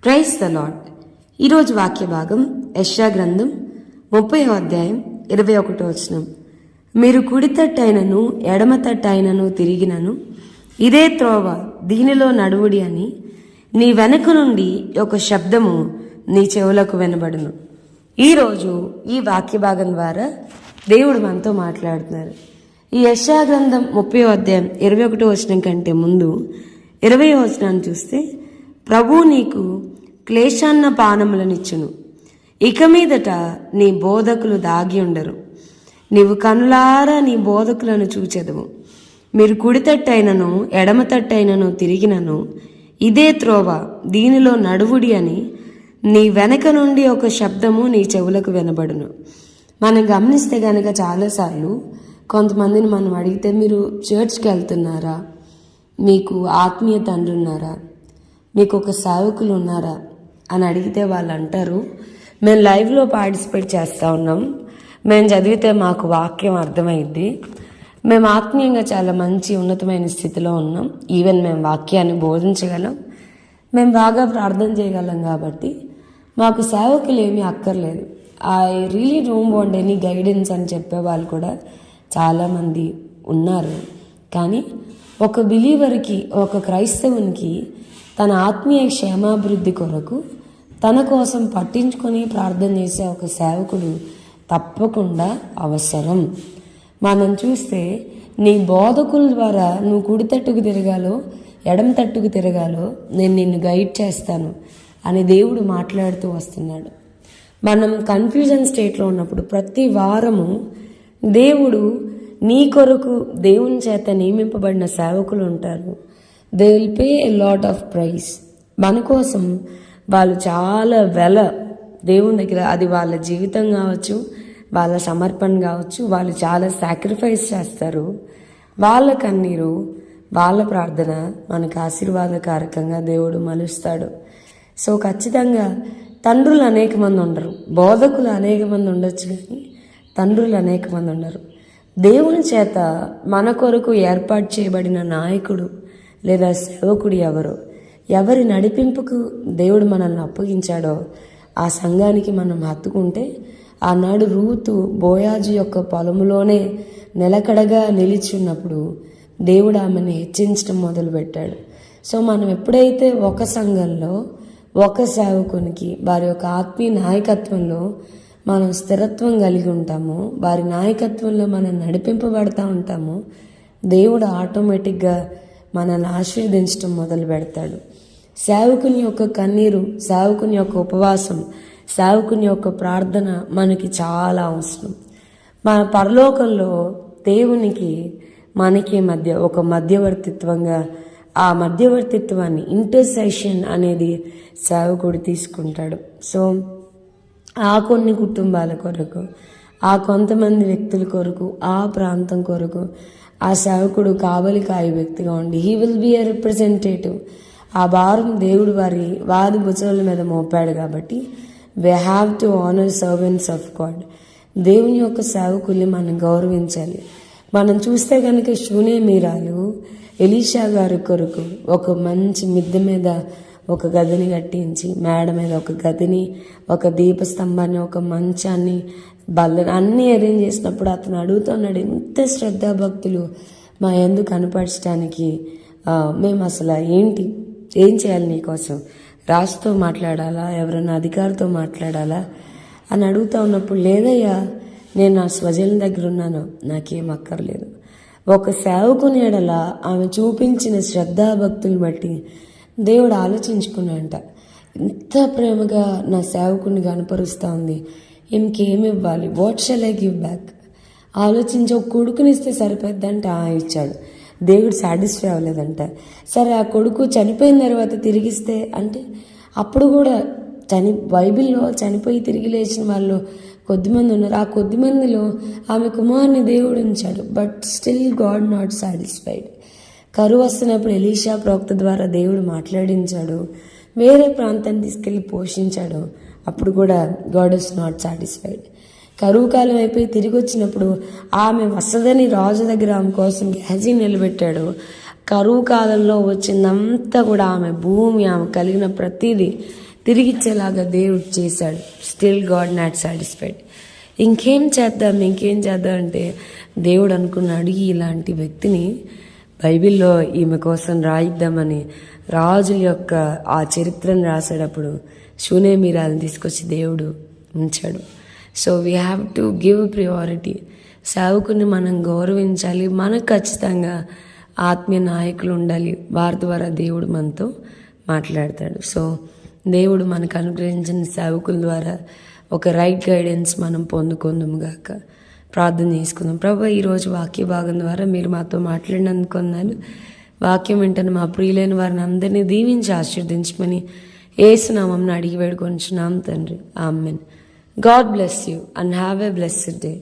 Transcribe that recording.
Praise the lord. ఈరోజు వాక్య భాగం యెషయా గ్రంథం 30వ అధ్యాయం 21వ వచనం. మీరు కుడి తట్టైనను ఎడమ తట్టైనను తిరిగినను ఇదే త్రోవ, దీనిలో నడువుడి అని నీ వెనక నుండి ఒక శబ్దము నీ చెవులకు వినబడును. ఈరోజు ఈ వాక్య భాగం ద్వారా దేవుడు మనతో మాట్లాడుతున్నారు. ఈ యెషయా గ్రంథం 30వ అధ్యాయం 21వ వచనం కంటే ముందు 20వ వచనాన్ని చూస్తే, ప్రభు నీకు క్లేశాన్న పానములనిచ్చును, ఇక మీదట నీ బోధకులు దాగి ఉండరు, నీవు కనులారా నీ బోధకులను చూచెదవు. మీరు కుడి తట్టైనను ఎడమ తట్టైనను తిరిగినను ఇదే త్రోవ, దీనిలో నడువుడి అని నీ వెనక నుండి ఒక శబ్దము నీ చెవులకు వినబడును. మనం గమనిస్తే కనుక చాలాసార్లు కొంతమందిని మనం అడిగితే, మీరు చర్చ్కి వెళ్తున్నారా, మీకు ఆత్మీయ తండ్రి ఉన్నారా, మీకు ఒక సేవకులు ఉన్నారా అని అడిగితే వాళ్ళు అంటారు, మేము లైవ్లో పార్టిసిపేట్ చేస్తూ ఉన్నాం, మేము చదివితే మాకు వాక్యం అర్థమైద్ది, మేము ఆత్మీయంగా చాలా మంచి ఉన్నతమైన స్థితిలో ఉన్నాం, ఈవెన్ మేము వాక్యాన్ని బోధించగలం, మేము బాగా ప్రార్థన చేయగలం, కాబట్టి మాకు సేవకులు ఏమీ అక్కర్లేదు, I really don't want any guidance అని చెప్పే వాళ్ళు కూడా చాలామంది ఉన్నారు. కానీ ఒక బిలీవర్కి, ఒక క్రైస్తవునికి తన ఆత్మీయ క్షేమాభివృద్ధి కొరకు తన కోసం పట్టించుకొని ప్రార్థన చేసే ఒక సేవకుడు తప్పకుండా అవసరం. మనం చూస్తే నీ బోధకుల ద్వారా నువ్వు కుడి తట్టుకు తిరగాలో ఎడమ తట్టుకు తిరగాలో నేను నిన్ను గైడ్ చేస్తాను అని దేవుడు మాట్లాడుతూ వస్తున్నాడు. మనం కన్ఫ్యూజన్ స్టేట్లో ఉన్నప్పుడు ప్రతి వారము దేవుడు నీ కొరకు దేవుని చేత నియమింపబడిన సేవకులు ఉంటారు. They will pay a lot of price. మన కోసం వాళ్ళు చాలా దేవుని దగ్గర, అది వాళ్ళ జీవితం కావచ్చు, వాళ్ళ సమర్పణ కావచ్చు, వాళ్ళు చాలా సాక్రిఫైస్ చేస్తారు. వాళ్ళ కన్నీరు, వాళ్ళ ప్రార్థన మనకు ఆశీర్వాదకారకంగా దేవుడు మలుస్తాడు. సో ఖచ్చితంగా తండ్రులు అనేక మంది ఉండరు, బోధకులు అనేక మంది ఉండొచ్చు, కానీ తండ్రులు అనేక మంది ఉండరు. దేవుని చేత మన కొరకు ఏర్పాటు చేయబడిన నాయకుడు లేదా సేవకుడు ఎవరి నడిపింపుకు దేవుడు మనల్ని అప్పగించాడో ఆ సంఘానికి మనం హత్తుకుంటే, ఆనాడు రూతు బోయాజు యొక్క పొలములోనే నిలకడగా నిలిచున్నప్పుడు దేవుడు ఆమెను హెచ్చించడం మొదలుపెట్టాడు. సో మనం ఎప్పుడైతే ఒక సంఘంలో ఒక సేవకునికి వారి యొక్క ఆత్మీయ నాయకత్వంలో మనం స్థిరత్వం కలిగి ఉంటామో, వారి నాయకత్వంలో మనం నడిపింపబడతా ఉంటామో, దేవుడు ఆటోమేటిక్గా మనల్ని ఆశీర్వదించడం మొదలు పెడతాడు. సేవకుని యొక్క కన్నీరు, సేవకుని యొక్క ఉపవాసం, సేవకుని యొక్క ప్రార్థన మనకి చాలా అవసరం. మన పరలోకంలో దేవునికి మనకి మధ్య ఒక మధ్యవర్తిత్వంగా, ఆ మధ్యవర్తిత్వాన్ని, ఇంటర్సెషన్ అనేది సేవకుడు తీసుకుంటాడు. సో ఆ కొన్ని కుటుంబాల కొరకు, ఆ కొంతమంది వ్యక్తుల కొరకు, ఆ ప్రాంతం కొరకు ఆ సేవకుడు కావలికాయ వ్యక్తిగా ఉండి he will be a representative. ఆ భారం దేవుడు వారి భుజాల మీద మోపాడు. కాబట్టి we have to honour servants of God. దేవుని యొక్క సేవకుల్ని మనం గౌరవించాలి. మనం చూస్తే కనుక షూనేమీరాలు ఎలీషా గారి కొరకు ఒక మంచి మిద్దె మీద ఒక గదిని కట్టించి, మేడ మీద ఒక గదిని, ఒక దీపస్తంభాన్ని, ఒక మంచాన్ని, బల్లని అన్నీ అరేంజ్ చేసినప్పుడు అతను అడుగుతున్నాడు, ఇంత శ్రద్ధాభక్తులు మా యందు కనపరచడానికి మేము అసలు ఏం చేయాలి నీకోసం? రాజుతో మాట్లాడాలా, ఎవరైనా అధికారితో మాట్లాడాలా అని అడుగుతూ ఉన్నప్పుడు, లేదయ్యా నేను నా స్వజనుల దగ్గర ఉన్నాను, నాకేం అక్కర్లేదు. ఒక సేవకుని ఎడల ఆమె చూపించిన శ్రద్ధాభక్తులు బట్టి దేవుడు ఆలోచించుకున్నాడంట, ఇంత ప్రేమగా నా సేవకుని కనపరుస్తూ ఉంది, ఇంకేమి ఇవ్వాలి, what shall I give back? ఆలోచించి ఒక కొడుకునిస్తే సరిపోద్దంటే ఇచ్చాడు. దేవుడు సాటిస్ఫై అవ్వలేదంట. సరే ఆ కొడుకు చనిపోయిన తర్వాత తిరిగిస్తే అంటే, అప్పుడు కూడా బైబిల్లో చనిపోయి తిరిగి లేచిన వాళ్ళు కొద్దిమంది ఉన్నారు. ఆ కొద్దిమందిలో ఆమె కుమారుని దేవుడు ఉంచాడు. But still God not satisfied. కరువు వస్తున్నప్పుడు ఎలీషా ప్రవక్త ద్వారా దేవుడు మాట్లాడించాడు, వేరే ప్రాంతాన్ని తీసుకెళ్ళి పోషించాడు. అప్పుడు కూడా గాడ్ ఇస్ నాట్ సాటిస్ఫైడ్. కరువు కాలం అయిపోయి తిరిగి వచ్చినప్పుడు ఆమె వసదని రాజు దగ్గర ఆమె కోసం గ్యాజీ నిలబెట్టాడు. కరువు కాలంలో వచ్చిందంతా కూడా ఆమె భూమి, ఆమె కలిగిన ప్రతిదీ తిరిగిచ్చేలాగా దేవుడు చేశాడు. Still God not satisfied. ఇంకేం చేద్దాం అంటే దేవుడు అనుకున్నాడు, ఇలాంటి వ్యక్తిని బైబిల్లో ఈమె కోసం రాయిద్దామని రాజుల యొక్క ఆ చరిత్రను రాసేటప్పుడు షూనేమీరాలను తీసుకొచ్చి దేవుడు ఉంచాడు. So we have to give priority. సేవకుని మనం గౌరవించాలి. మనకు ఖచ్చితంగా ఆత్మీయ నాయకులు ఉండాలి. వారి ద్వారా దేవుడు మనతో మాట్లాడతాడు. సో దేవుడు మనకు అనుగ్రహించిన సేవకుల ద్వారా ఒక రైట్ గైడెన్స్ మనం పొందుకుందాము గాక. ప్రార్థన చేసుకుందాం. ప్రభు, ఈరోజు వాక్య భాగం ద్వారా మీరు మాతో మాట్లాడినందుకున్నాను. వాక్యం వెంటనే మా ప్రియులైన వారిని అందరినీ దీవించి ఆశీర్వదించమని యేసు నామమున అడిగి వేడుకొంచున్నాం తండ్రి. Amen. God bless you and have a blessed day.